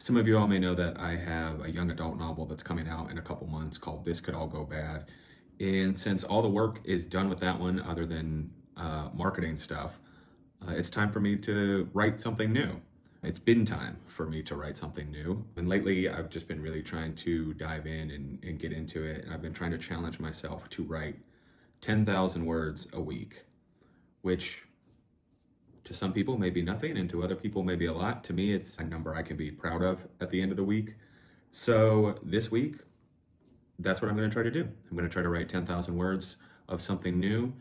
Some of you all may know that I have a young adult novel that's coming out in a couple months called This Could All Go Bad. And since all the work is done with that one, other than marketing stuff, it's time for me to write something new. It's been time for me to write something new. And lately, I've just been really trying to dive in and get into it. And I've been trying to challenge myself to write 10,000 words a week, which to some people may be nothing, and to other people may be a lot. To me, it's a number I can be proud of at the end of the week. So this week, that's what I'm going to try to do. I'm going to try to write 10,000 words of something new,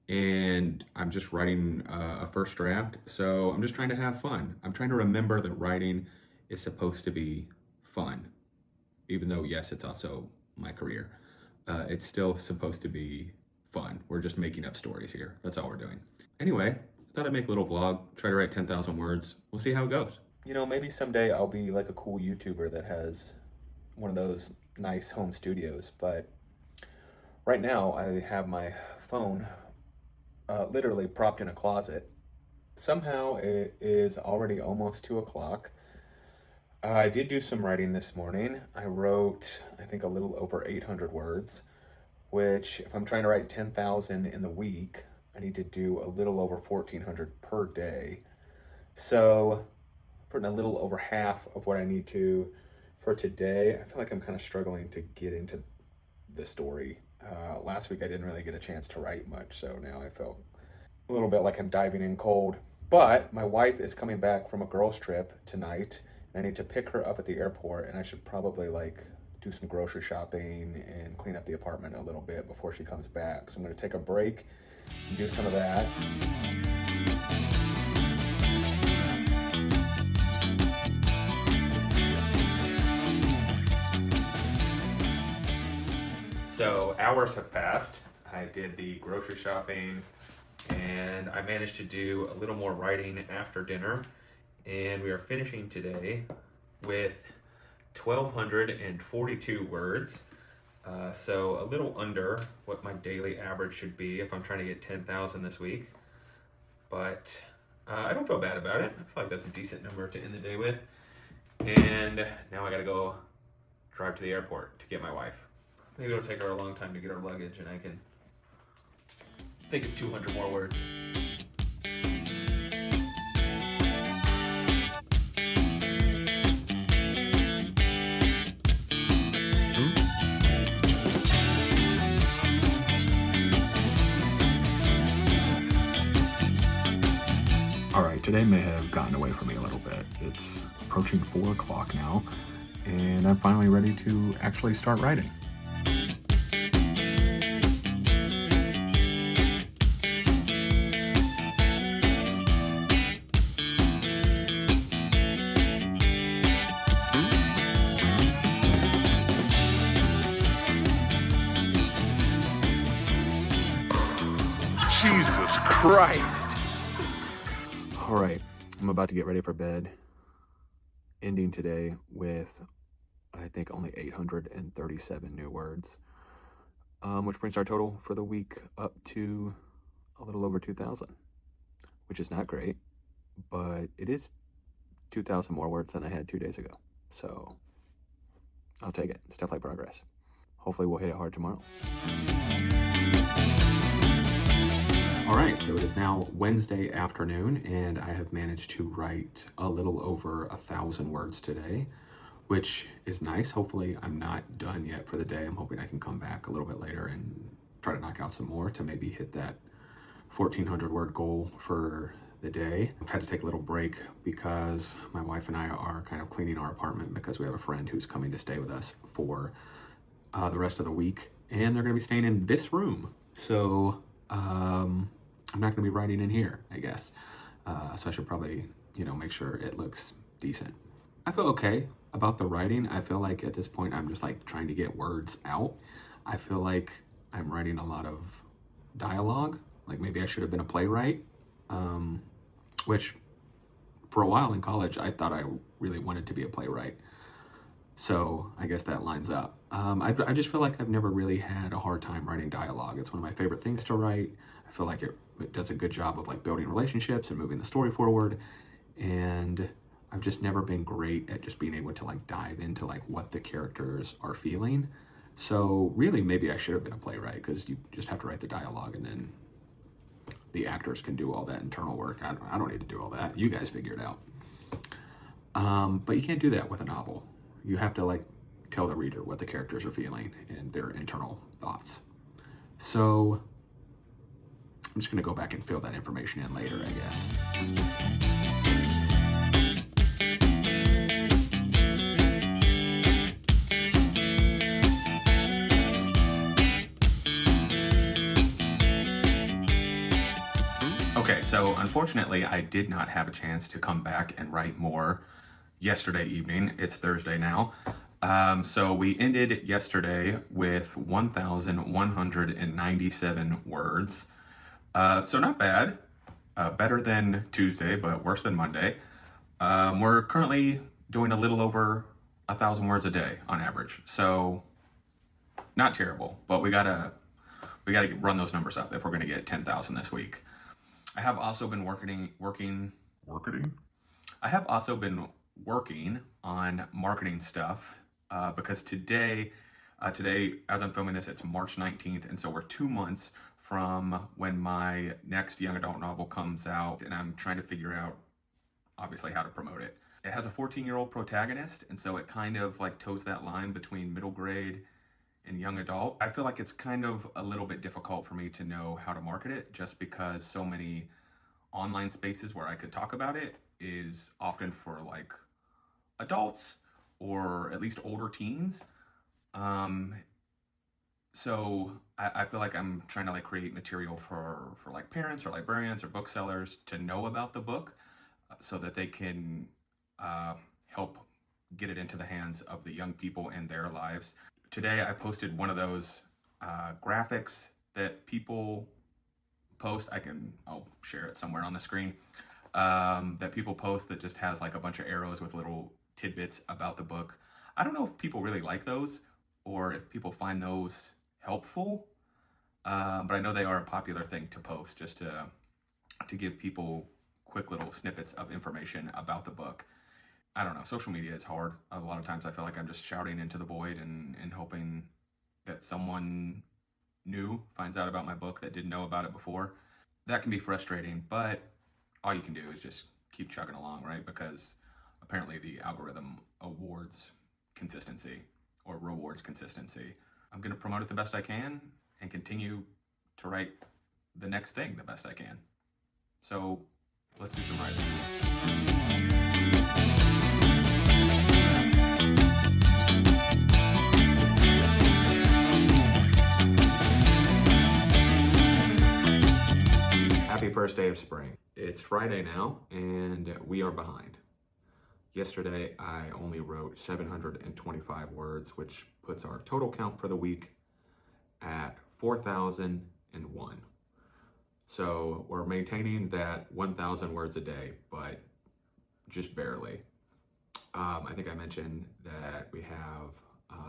and I'm just writing a first draft. So I'm just trying to have fun. I'm trying to remember that writing is supposed to be fun, even though, yes, it's also my career. It's still supposed to be fun. We're just making up stories here. That's all we're doing. Anyway, I thought I'd make a little vlog, try to write 10,000 words. We'll see how it goes. You know, maybe someday I'll be like a cool YouTuber that has one of those nice home studios, but right now I have my phone literally propped in a closet. Somehow it is already almost 2 o'clock. I did do some writing this morning. I wrote, I think, a little over 800 words, which if I'm trying to write 10,000 in the week, I need to do a little over 1,400 per day. So for a little over half of what I need to for today, I feel like I'm kind of struggling to get into the story. Last week I didn't really get a chance to write much, so now I feel a little bit like I'm diving in cold. But my wife is coming back from a girls' trip tonight, and I need to pick her up at the airport, and I should probably do some grocery shopping and clean up the apartment a little bit before she comes back. So I'm going to take a break and do some of that. So hours have passed. I did the grocery shopping and I managed to do a little more writing after dinner. And we are finishing today with 1,242 words. So a little under what my daily average should be if I'm trying to get 10,000 this week. But I don't feel bad about it. I feel like that's a decent number to end the day with. And now I gotta go drive to the airport to get my wife. Maybe it'll take her a long time to get her luggage and I can think of 200 more words. All right, today may have gotten away from me a little bit. It's approaching 4 o'clock now, and I'm finally ready to actually start writing. Jesus Christ. All right, I'm about to get ready for bed, ending today with, I think, only 837 new words, which brings our total for the week up to a little over 2,000, which is not great, but it is 2,000 more words than I had 2 days ago. So I'll take it. It's definitely progress. Hopefully we'll hit it hard tomorrow. All right, so it is now Wednesday afternoon, and I have managed to write a little over 1,000 words today, which is nice. Hopefully I'm not done yet for the day. I'm hoping I can come back a little bit later and try to knock out some more to maybe hit that 1,400 word goal for the day. I've had to take a little break because my wife and I are kind of cleaning our apartment because we have a friend who's coming to stay with us for the rest of the week, and they're gonna be staying in this room. So I'm not going to be writing in here, I guess. So I should probably, make sure it looks decent. I feel okay about the writing. I feel like at this point, I'm just trying to get words out. I feel like I'm writing a lot of dialogue. Like maybe I should have been a playwright, which for a while in college, I thought I really wanted to be a playwright. So I guess that lines up. I just feel like I've never really had a hard time writing dialogue. It's one of my favorite things to write. I feel like it does a good job of building relationships and moving the story forward. And I've just never been great at just being able to like dive into like what the characters are feeling. So really, maybe I should have been a playwright, because you just have to write the dialogue and then the actors can do all that internal work. I don't need to do all that. You guys figure it out. But you can't do that with a novel. You have to like tell the reader what the characters are feeling and their internal thoughts. So I'm just going to go back and fill that information in later, I guess. Okay, so unfortunately, I did not have a chance to come back and write more yesterday evening. It's Thursday now. So we ended yesterday with 1,197 words. So not bad. Better than Tuesday, but worse than Monday. We're currently doing a little over 1,000 words a day on average. So not terrible, but we gotta run those numbers up if we're gonna get 10,000 this week. I have also been working. I have also been working on marketing stuff because today, as I'm filming this, it's March 19th, and so we're 2 months from when my next young adult novel comes out, and I'm trying to figure out, obviously, how to promote it. It has a 14-year-old protagonist, and so it kind of like toes that line between middle grade and young adult. I feel like it's kind of a little bit difficult for me to know how to market it, just because so many online spaces where I could talk about it is often for like adults or at least older teens. So I feel like I'm trying to like create material for like parents or librarians or booksellers to know about the book, so that they can help get it into the hands of the young people in their lives. Today I posted one of those graphics that people post. I'll share it somewhere on the screen, that people post, that just has like a bunch of arrows with little tidbits about the book. I don't know if people really like those or if people find those helpful, but I know they are a popular thing to post, just to give people quick little snippets of information about the book. I don't know, social media is hard. A lot of times I feel like I'm just shouting into the void and hoping that someone new finds out about my book that didn't know about it before. That can be frustrating, but all you can do is just keep chugging along, right? Because apparently the algorithm awards consistency or rewards consistency. I'm going to promote it the best I can and continue to write the next thing the best I can. So let's do some writing. Happy first day of spring. It's Friday now, and we are behind. Yesterday, I only wrote 725 words, which puts our total count for the week at 4,001. So we're maintaining that 1,000 words a day, but just barely. I think I mentioned that we have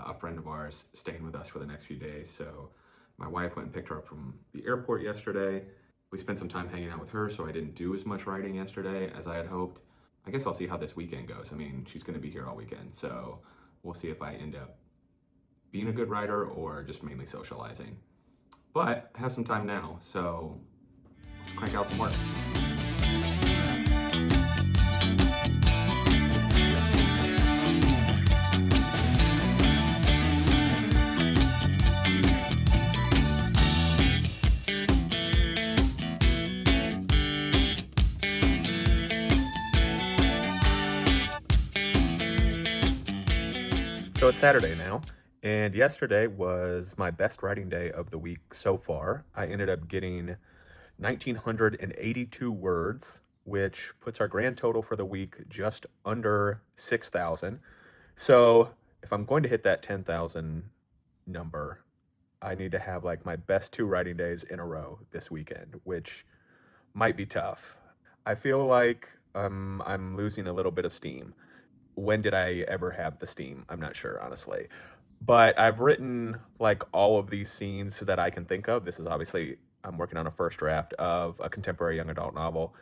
a friend of ours staying with us for the next few days. So my wife went and picked her up from the airport yesterday. We spent some time hanging out with her, so I didn't do as much writing yesterday as I had hoped. I guess I'll see how this weekend goes. I mean, she's going to be here all weekend, so we'll see if I end up being a good writer or just mainly socializing. But I have some time now, so let's crank out some work. So it's Saturday now, and yesterday was my best writing day of the week so far. I ended up getting 1,982 words, which puts our grand total for the week just under 6,000. So if I'm going to hit that 10,000 number, I need to have like my best 2 writing days in a row this weekend, which might be tough. I feel like I'm losing a little bit of steam. When did I ever have the steam? I'm not sure, honestly. But I've written like all of these scenes that I can think of. This is obviously, I'm working on a first draft of a contemporary young adult novel.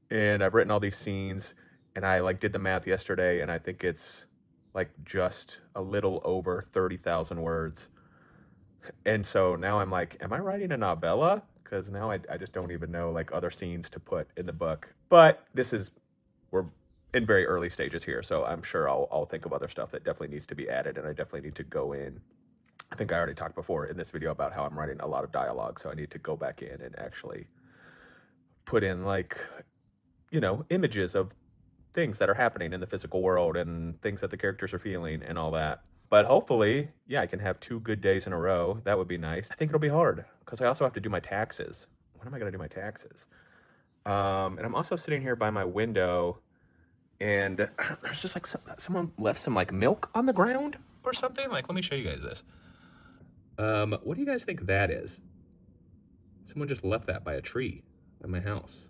And I've written all these scenes, And I like did the math yesterday, and I think it's like just a little over 30,000 words. And so now I'm like, am I writing a novella? Because now I just don't even know like other scenes to put in the book. But we're in very early stages here, so I'm sure I'll think of other stuff that definitely needs to be added, and I definitely need to go in. I think I already talked before in this video about how I'm writing a lot of dialogue, so I need to go back in and actually put in like, images of things that are happening in the physical world and things that the characters are feeling and all that. But hopefully, yeah, I can have 2 good days in a row. That would be nice. I think it'll be hard because I also have to do my taxes. When am I going to do my taxes? And I'm also sitting here by my window, and there's just like someone left some like milk on the ground or something. Like, let me show you guys this. What do you guys think that is? Someone just left that by a tree at my house.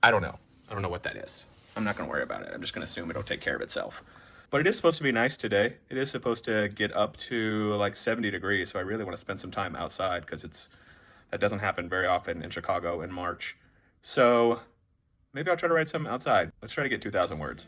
I don't know. I don't know what that is. I'm not going to worry about it. I'm just going to assume it'll take care of itself. But it is supposed to be nice today. It is supposed to get up to like 70 degrees. So I really want to spend some time outside because that doesn't happen very often in Chicago in March. So maybe I'll try to write something outside. Let's try to get 2,000 words.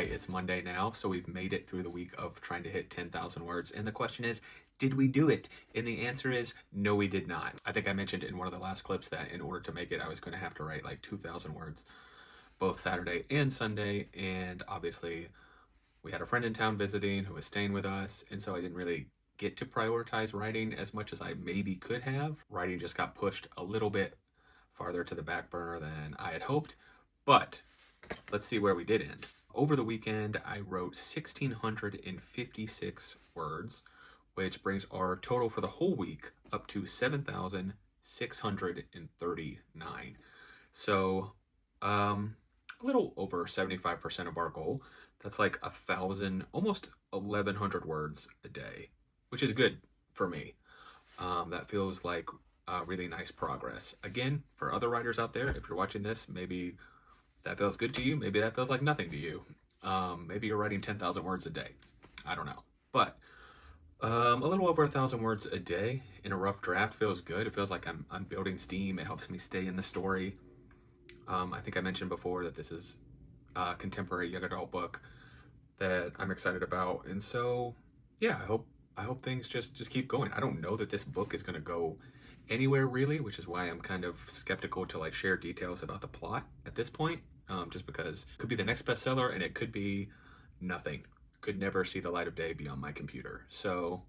It's Monday now, so we've made it through the week of trying to hit 10,000 words. And the question is, did we do it? And the answer is, no, we did not. I think I mentioned in one of the last clips that in order to make it, I was going to have to write like 2,000 words, both Saturday and Sunday. And obviously, we had a friend in town visiting who was staying with us. And so I didn't really get to prioritize writing as much as I maybe could have. Writing just got pushed a little bit farther to the back burner than I had hoped. But let's see where we did end. Over the weekend, I wrote 1,656 words, which brings our total for the whole week up to 7,639. So, a little over 75% of our goal. That's like 1,000, almost 1,100 words a day, which is good for me. That feels like really nice progress. Again, for other writers out there, if you're watching this, maybe that feels good to you. Maybe that feels like nothing to you. Maybe you're writing 10,000 words a day. I don't know. But a little over 1,000 words a day in a rough draft feels good. It feels like I'm building steam. It helps me stay in the story. I think I mentioned before that this is a contemporary young adult book that I'm excited about. And so, yeah, I hope things just keep going. I don't know that this book is going to go anywhere really, which is why I'm kind of skeptical to like share details about the plot at this point, just because it could be the next bestseller and it could be nothing. Could never see the light of day beyond my computer. So,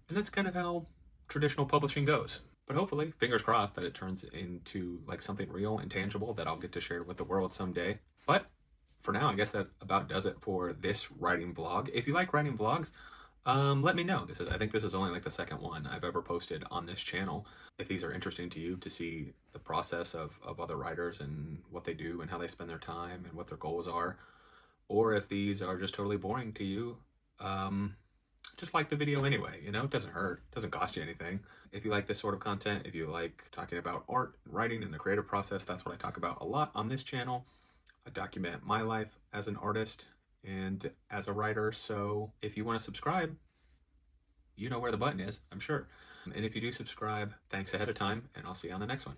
and that's kind of how traditional publishing goes. But hopefully, fingers crossed, that it turns into like something real and tangible that I'll get to share with the world someday. But for now, I guess that about does it for this writing vlog. If you like writing vlogs, let me know. I think this is only like the second one I've ever posted on this channel. If these are interesting to you to see the process of other writers and what they do and how they spend their time and what their goals are, or if these are just totally boring to you, just like the video anyway, it doesn't hurt, it doesn't cost you anything. If you like this sort of content, if you like talking about art, writing, and the creative process, that's what I talk about a lot on this channel. I document my life as an artist and as a writer. So if you want to subscribe, you know where the button is, I'm sure. And if you do subscribe, thanks ahead of time, and I'll see you on the next one.